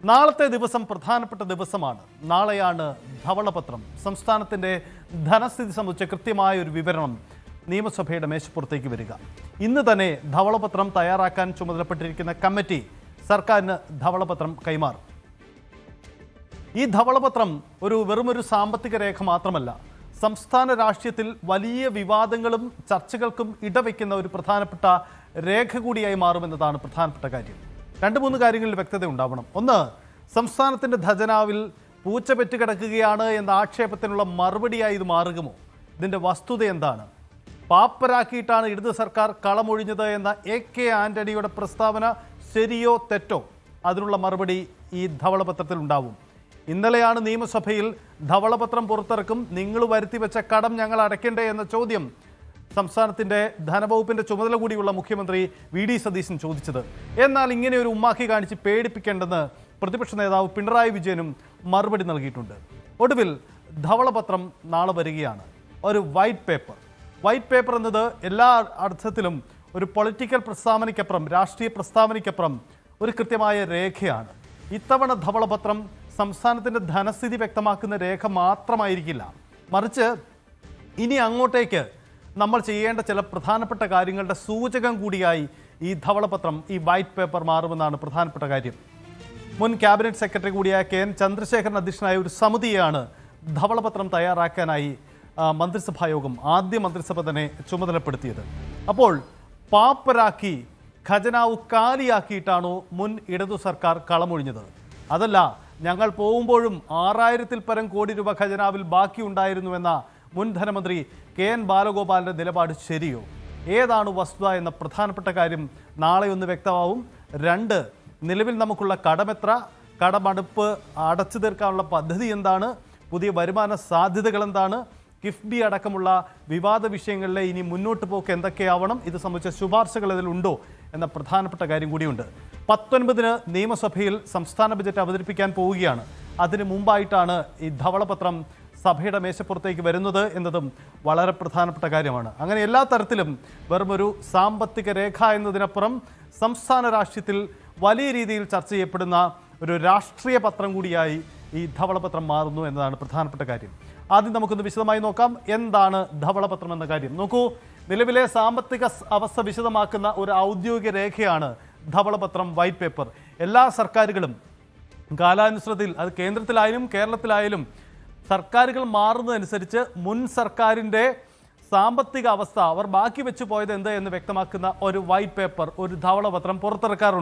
നാളത്തെ ദിവസം പ്രധാനപ്പെട്ട ദിവസമാണ്. നാളെയാണ് ധവളപത്രം. സംസ്ഥാനത്തിൻ്റെ ധനസ്ഥിതി സംബന്ധിച്ച കൃത്യമായ ഒരു വിവരണം നിയമസഭയുടെ മേശപ്പുറത്തേക്ക് വരിക. ഇന്ന് തന്നെ ധവളപത്രം തയ്യാറാക്കാൻ ചുമതലപ്പെട്ടിരിക്കുന്ന കമ്മിറ്റി സർക്കാരിന് ധവളപത്രം കൈമാറും. ഈ ധവളപത്രം വെറുമൊരു സാമ്പത്തിക രേഖ മാത്രമല്ല, സംസ്ഥാന രാഷ്ട്രീയത്തിൽ വലിയ വിവാദങ്ങളും ചർച്ചകൾക്കും ഇടവയ്ക്കുന്ന ഒരു പ്രധാനപ്പെട്ട രേഖ കൂടിയായി മാറുമെന്നതാണ് പ്രധാനപ്പെട്ട കാര്യം. 2-3 കാര്യങ്ങളിൽ വ്യക്തത ഉണ്ടാവണം. ഒന്ന്, സംസ്ഥാനത്തിൻ്റെ ഖജനാവിൽ പൂച്ച പെറ്റ് കിടക്കുകയാണ് എന്ന ആക്ഷേപത്തിനുള്ള മറുപടിയായി ഇത് മാറുമോ? ഇതിൻ്റെ വസ്തുത എന്താണ്? പാപ്പരാക്കിയിട്ടാണ് ഇടത് സർക്കാർ കളമൊഴിഞ്ഞത് എന്ന AK ആന്റണിയുടെ പ്രസ്താവന ശരിയോ തെറ്റോ? അതിനുള്ള മറുപടി ഈ ധവളപത്രത്തിൽ ഉണ്ടാവും. ഇന്നലെയാണ് നിയമസഭയിൽ ധവളപത്രം പുറത്തിറക്കും, നിങ്ങൾ വരുത്തിവെച്ച കടം ഞങ്ങൾ അടയ്ക്കണ്ടേ എന്ന ചോദ്യം സംസ്ഥാനത്തിൻ്റെ ധനവകുപ്പിൻ്റെ ചുമതല കൂടിയുള്ള മുഖ്യമന്ത്രി VD സതീശൻ ചോദിച്ചത്. എന്നാൽ ഇങ്ങനെ ഒരു ഉമ്മാക്കി കാണിച്ച് പേടിപ്പിക്കേണ്ടെന്ന് പ്രതിപക്ഷ നേതാവ് പിണറായി വിജയനും മറുപടി നൽകിയിട്ടുണ്ട്. ഒടുവിൽ ധവളപത്രം നാളെ വരികയാണ്. ഒരു വൈറ്റ് പേപ്പർ എന്നത് എല്ലാ അർത്ഥത്തിലും ഒരു പൊളിറ്റിക്കൽ പ്രസ്താവനയ്ക്കപ്പുറം, രാഷ്ട്രീയ പ്രസ്താവനയ്ക്കപ്പുറം ഒരു കൃത്യമായ രേഖയാണ്. ഇത്തവണ ധവളപത്രം സംസ്ഥാനത്തിൻ്റെ ധനസ്ഥിതി വ്യക്തമാക്കുന്ന രേഖ മാത്രമായിരിക്കില്ല, മറിച്ച് ഇനി അങ്ങോട്ടേക്ക് നമ്മൾ ചെയ്യേണ്ട ചില പ്രധാനപ്പെട്ട കാര്യങ്ങളുടെ സൂചകം കൂടിയായി ഈ ധവളപത്രം, ഈ വൈറ്റ് പേപ്പർ മാറുമെന്നാണ് പ്രധാനപ്പെട്ട കാര്യം. മുൻ ക്യാബിനറ്റ് സെക്രട്ടറി കൂടിയായ KN ചന്ദ്രശേഖരൻ അധ്യക്ഷനായ ഒരു സമിതിയാണ് ധവളപത്രം തയ്യാറാക്കാനായി മന്ത്രിസഭായോഗം, ആദ്യ മന്ത്രിസഭ തന്നെ ചുമതലപ്പെടുത്തിയത്. അപ്പോൾ പാപ്പരാക്കി ഖജനാവ് കാലിയാക്കിയിട്ടാണോ മുൻ ഇടതു സർക്കാർ കളമൊഴിഞ്ഞത്? അതല്ല, ഞങ്ങൾ പോകുമ്പോഴും 6000-ൽ പരം കോടി രൂപ ഖജനാവിൽ ബാക്കിയുണ്ടായിരുന്നുവെന്ന മുൻ ധനമന്ത്രി KN ബാലഗോപാലിൻ്റെ നിലപാട് ശരിയോ? ഏതാണ് വസ്തുത എന്ന പ്രധാനപ്പെട്ട കാര്യം നാളെ ഒന്ന് വ്യക്തമാവും. 2, നിലവിൽ നമുക്കുള്ള കടമെത്ര, കടമടുപ്പ് അടച്ചു തീർക്കാനുള്ള പദ്ധതി എന്താണ്, പുതിയ വരുമാന സാധ്യതകൾ എന്താണ്, കിഫ്ബി അടക്കമുള്ള വിവാദ വിഷയങ്ങളിലെ ഇനി മുന്നോട്ട് പോക്ക് എന്തൊക്കെയാവണം, ഇത് സംബന്ധിച്ച ശുപാർശകൾ ഇതിലുണ്ടോ എന്ന പ്രധാനപ്പെട്ട കാര്യം കൂടിയുണ്ട്. 19-ന് നിയമസഭയിൽ സംസ്ഥാന ബജറ്റ് അവതരിപ്പിക്കാൻ പോവുകയാണ്. അതിന് മുമ്പായിട്ടാണ് ഈ ധവളപത്രം സഭയുടെ മേശപ്പുറത്തേക്ക് വരുന്നത് എന്നതും വളരെ പ്രധാനപ്പെട്ട കാര്യമാണ്. അങ്ങനെ എല്ലാ തരത്തിലും വെറുമൊരു സാമ്പത്തിക രേഖ എന്നതിനപ്പുറം സംസ്ഥാന രാഷ്ട്രീയത്തിൽ വലിയ രീതിയിൽ ചർച്ച ചെയ്യപ്പെടുന്ന ഒരു രാഷ്ട്രീയ പത്രം കൂടിയായി ഈ ധവളപത്രം മാറുന്നു എന്നതാണ് പ്രധാനപ്പെട്ട കാര്യം. ആദ്യം നമുക്കൊന്ന് വിശദമായി നോക്കാം എന്താണ് ധവളപത്രം എന്ന കാര്യം. നോക്കൂ, നിലവിലെ സാമ്പത്തിക അവസ്ഥ വിശദമാക്കുന്ന ഒരു ഔദ്യോഗിക രേഖയാണ് ധവളപത്രം, വൈറ്റ് പേപ്പർ. എല്ലാ സർക്കാരുകളും കാലാനുസൃതത്തിൽ, അത് കേന്ദ്രത്തിലായാലും കേരളത്തിലായാലും, സർക്കാരുകൾ മാറുന്നതനുസരിച്ച് മുൻ സർക്കാരിൻ്റെ സാമ്പത്തിക അവസ്ഥ, അവർ ബാക്കി വെച്ച് പോയത് എന്ത് എന്ന് വ്യക്തമാക്കുന്ന ഒരു വൈറ്റ് പേപ്പർ, ഒരു ധവളപത്രം പുറത്തിറക്കാറുണ്ട്.